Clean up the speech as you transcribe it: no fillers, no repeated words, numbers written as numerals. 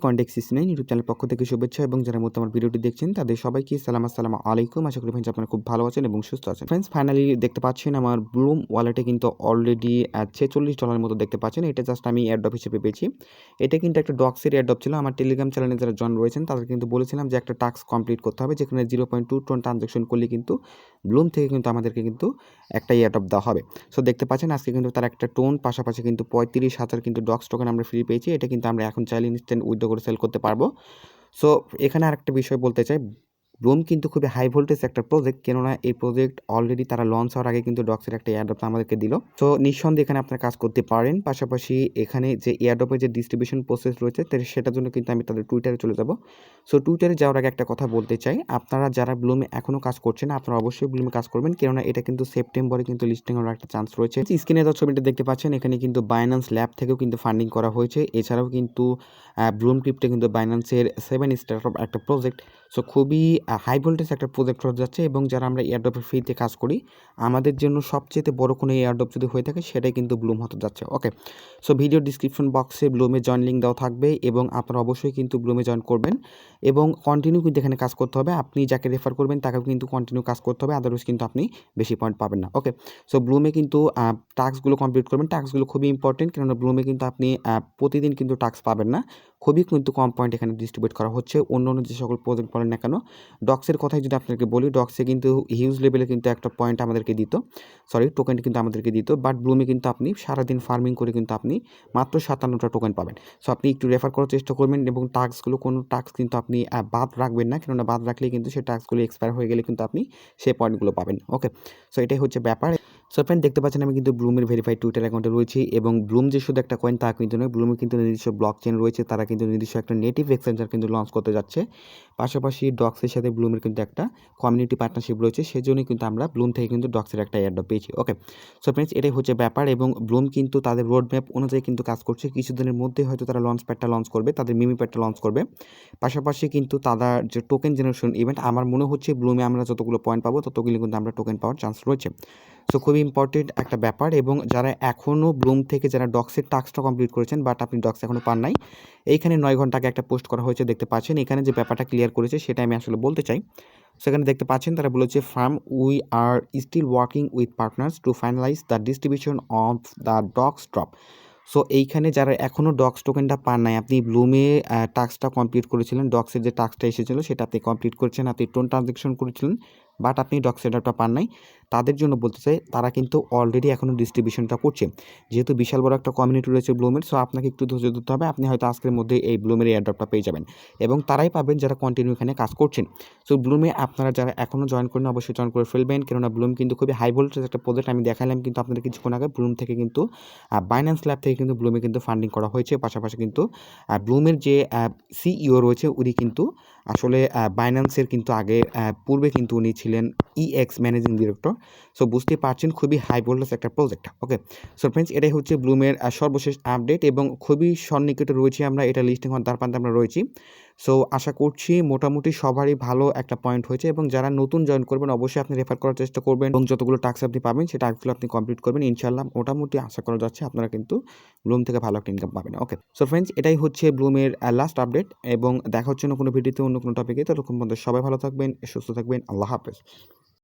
Context 69 YouTube চ্যানেলের পক্ষ থেকে শুভেচ্ছা এবং যারা মতো আমার ভিডিওটি দেখছেন তাদের সবাইকে আসসালামু আলাইকুম। আশা করি ফ্রেন্ডস আপনারা খুব ভালো আছেন এবং সুস্থ আছেন। ফ্রেন্ডস ফাইনালি দেখতে পাচ্ছেন আমার ব্লুম ওয়ালেটে কিন্তু অলরেডি $46 মতো দেখতে পাচ্ছেন। এটা জাস্ট আমি এয়ারড্রপ হিসেবে পেয়েছি। এটা কিন্তু একটা ডক্সের এয়ারড্রপ ছিল। আমার টেলিগ্রাম চ্যানেলে যারা জয়েন রয়েছেন তাদের কিন্তু বলেছিলাম যে একটা টাস্ক কমপ্লিট করতে হবে, যেখানে 0.2 টোন ট্রানজাকশন করলে কিন্তু ব্লুম থেকে কিন্তু আমাদেরকে কিন্তু একটা এয়ারড্রপ দেওয়া হবে। সো দেখতে পাচ্ছেন আজকে কিন্তু তার একটা টোন পাশাপাশি কিন্তু 35,000 কিন্তু ডক্স টোকেন আমরা ফ্রি পেয়েছি। এটা কিন্তু আমরা এখন চাইলে ইনস্ট্যান্ট উইথড্র করে সেল করতে পারবো। সো এখানে আরেকটা বিষয় বলতে চাই, ব্লুম কিন্তু খুবই হাই ভোল্টেজ একটা প্রজেক্ট, কেননা এই প্রজেক্ট অলরেডি তারা লঞ্চ হওয়ার আগে কিন্তু ডক্সের একটা এয়ারড্রপ আমাদেরকে দিল। সো নিঃসন্দেহে এখানে আপনারা কাজ করতে পারেন। পাশাপাশি এখানে যে এয়ারড্রপের যে ডিস্ট্রিবিউশন প্রসেস রয়েছে সেটার জন্য কিন্তু আমি তাদের টুইটারে চলে যাব। সো টুইটারে যাওয়ার আগে একটা কথা বলতে চাই, আপনারা যারা ব্লুমে এখনও কাজ করছেন আপনারা অবশ্যই ব্লুমে কাজ করবেন, কেননা এটা কিন্তু সেপ্টেম্বরে কিন্তু লিস্টিং হওয়ার একটা চান্স রয়েছে। স্ক্রিনে যে ছবিটা দেখতে পাচ্ছেন এখানে কিন্তু বাইন্যান্স ল্যাব থেকেও কিন্তু ফান্ডিং করা হয়েছে। এছাড়াও কিন্তু ব্লুম ক্রিপ্টো কিন্তু বাইন্যান্সের 7 স্টার্টআপ একটা প্রজেক্ট। সো খুবই হাই ভোল্টেজ একটা প্রজেক্ট হয়ে যাচ্ছে এবং যারা আমরা এয়ারড্রপের ফ্রিতে কাজ করি আমাদের জন্য সবচেয়ে বড় কোনো এয়ারড্রপ যদি হয়ে থাকে সেটাই কিন্তু ব্লুম হতে যাচ্ছে। ওকে, সো ভিডিও ডিসক্রিপশন বক্সে ব্লুমে জয়েন লিঙ্ক দেওয়া থাকবে এবং আপনারা অবশ্যই কিন্তু ব্লুমে জয়েন করবেন এবং কন্টিনিউ কিন্তু এখানে কাজ করতে হবে। আপনি যাকে রেফার করবেন তাকেও কিন্তু কন্টিনিউ কাজ করতে হবে, আদারওয়াইজ কিন্তু আপনি বেশি পয়েন্ট পাবেন না। ওকে, সো ব্লুমে কিন্তু টাস্কগুলো কমপ্লিট করবেন। টাস্কগুলো খুবই ইম্পর্টেন্ট, কেননা ব্লুমে কিন্তু আপনি প্রতিদিন কিন্তু টাস্ক পাবেন না, খুবই কিন্তু কম পয়েন্ট এখানে ডিস্ট্রিবিউট করা হচ্ছে। অন্য অন্য যে সকল প্রজেক্ট বলেন না কেন, ডক্সের কথাই যদি আপনাকে বলি, ডক্সে কিন্তু হিউজ লেভেলে কিন্তু একটা পয়েন্ট আমাদেরকে দিত, টোকেন কিন্তু আমাদেরকে দিত। বাট ব্লুমে কিন্তু আপনি সারাদিন ফার্মিং করে কিন্তু আপনি মাত্র 57টা টোকেন পাবেন। সো আপনি একটু রেফার করার চেষ্টা করবেন এবং টাস্কগুলো কোনো টাস্ক কিন্তু আপনি বাদ রাখবেন না, কেননা বাদ রাখলে কিন্তু সেই টাস্কগুলো এক্সপায়ার হয়ে গেলে কিন্তু আপনি সেই পয়েন্টগুলো পাবেন। ওকে, সো এটাই হচ্ছে ব্যাপার। সো ফ্রেন্ড দেখতে পাচ্ছেন আমি কিন্তু ব্লুমের ভেরিফাইড টুইটার অ্যাকাউন্টে রয়েছি এবং ব্লুম যে শুধু একটা কয়েন তা কিন্তু নয়, ব্লুমে কিন্তু নিজস্ব ব্লক চেন রয়েছে, তারা কিন্তু নিজস্ব একটা নেটিভ এক্সচেঞ্জার কিন্তু লঞ্চ করতে যাচ্ছে। পাশাপাশি ডক্সের সাথে ব্লুমের কিন্তু একটা কমিউনিটি পার্টনারশিপ রয়েছে, সেজন্যই কিন্তু আমরা ব্লুম থেকে কিন্তু ডক্সের একটা এয়ারড্রপ পেয়েছি। ওকে, সো ফ্রেন্ডস এটাই হচ্ছে ব্যাপার এবং ব্লুম কিন্তু তাদের রোড ম্যাপ অনুযায়ী কিন্তু কাজ করছে। কিছুদিনের মধ্যে হয়তো তারা লঞ্চ প্যাডটা লঞ্চ করবে, তাদের মিমি প্যাডটা লঞ্চ করবে। পাশাপাশি কিন্তু তাদের যে টোকেন জেনারেশন ইভেন্ট, আমার মনে হচ্ছে ব্লুমে আমরা যতগুলো পয়েন্ট পাবো ততগুলো কিন্তু আমরা টোকেন পাওয়ার চান্স রয়েছে। সো খুবই ইম্পর্টেন্ট একটা ব্যাপার এবং যারা এখনও ব্লুম থেকে যারা ডক্সের টাস্কটা কমপ্লিট করেছেন বাট আপনি ডক্স এখনও পান নাই, এইখানে 9 ঘন্টা আগে একটা পোস্ট করা হয়েছে দেখতে পাচ্ছেন। এখানে যে ব্যাপারটা ক্লিয়ার করেছে সেটা আমি আসলে বলতে চাই। সেখানে দেখতে পাচ্ছেন তারা বলেছে, firm we are still working with partners to finalise the distribution of the docs drop. So এইখানে যারা এখনও ডক্স টোকেনটা পান নাই, আপনি ব্লুমে টাস্কটা কমপ্লিট করেছিলেন, ডক্সের যে টাস্কটা এসেছিলো সেটা আপনি কমপ্লিট করেছেন, আপনি টোন ট্রানজ্যাকশন করেছিলেন বাট আপনি ডক্স সেটআপটা পান নাই, তাদের জন্য বলতে চাই তারা কিন্তু অলরেডি এখনও ডিস্ট্রিবিউশনটা করছে। যেহেতু বিশাল বড় একটা কমিউনিটি রয়েছে ব্লুমের, সো আপনাকে একটু ধৈর্য ধরতে হবে, আপনি হয়তো আজকের মধ্যে এই ব্লুমের এয়ারড্রপটা পেয়ে যাবেন এবং তারাই পাবেন যারা কন্টিনিউ এখানে কাজ করছেন। সো ব্লুমে আপনারা যারা এখনও জয়েন করেন অবশ্যই জয়েন করে ফেলবেন, কেননা ব্লুম কিন্তু খুবই হাই ভোল্টেজ একটা প্রজেক্ট। আমি দেখালাম কিন্তু আপনাদের কিছুক্ষণ আগে ব্লুম থেকে কিন্তু বাইন্যান্স ল্যাব থেকে কিন্তু ব্লুমে কিন্তু ফান্ডিং করা হয়েছে। পাশাপাশি কিন্তু ব্লুমের যে সিইও রয়েছে উনি কিন্তু আসলে বাইন্যান্সের কিন্তু আগে পূর্বে কিন্তু উনি ছিলেন ইএক্স ম্যানেজিং ডিরেক্টর। সো বুঝতেই পারছেন খুবই হাই ভোল্টেজ একটা প্রজেক্ট। ওকে, সো ফ্রেন্ডস এটাই হচ্ছে ব্লুমের সর্বশেষ আপডেট এবং খুবই সন্নিকটে রয়েছি আমরা, এটা লিস্টিং হওয়ার দ্বারপ্রান্তে আমরা রয়েছি। সো আশা করছি মোটামুটি সবারই ভালো একটা পয়েন্ট হয়েছে এবং যারা নতুন জয়েন করবেন অবশ্যই আপনি রেফার করার চেষ্টা করবেন এবং যতগুলো টাস্ক আপনি পাবেন সেই টাস্কগুলো আপনি কমপ্লিট করবেন। ইনশাল্লাহ মোটামুটি আশা করা যাচ্ছে আপনারা কিন্তু ব্লুম থেকে ভালো একটা ইনকাম পাবেন। ওকে, সো ফ্রেন্ডস এটাই হচ্ছে ব্লুমের লাস্ট আপডেট এবং দেখা হচ্ছে অন্য কোনো ভিডিওতে অন্য কোনো টপিকে। ততক্ষণ পর্যন্ত সবাই ভালো থাকবেন, সুস্থ থাকবেন। আল্লাহ হাফেজ।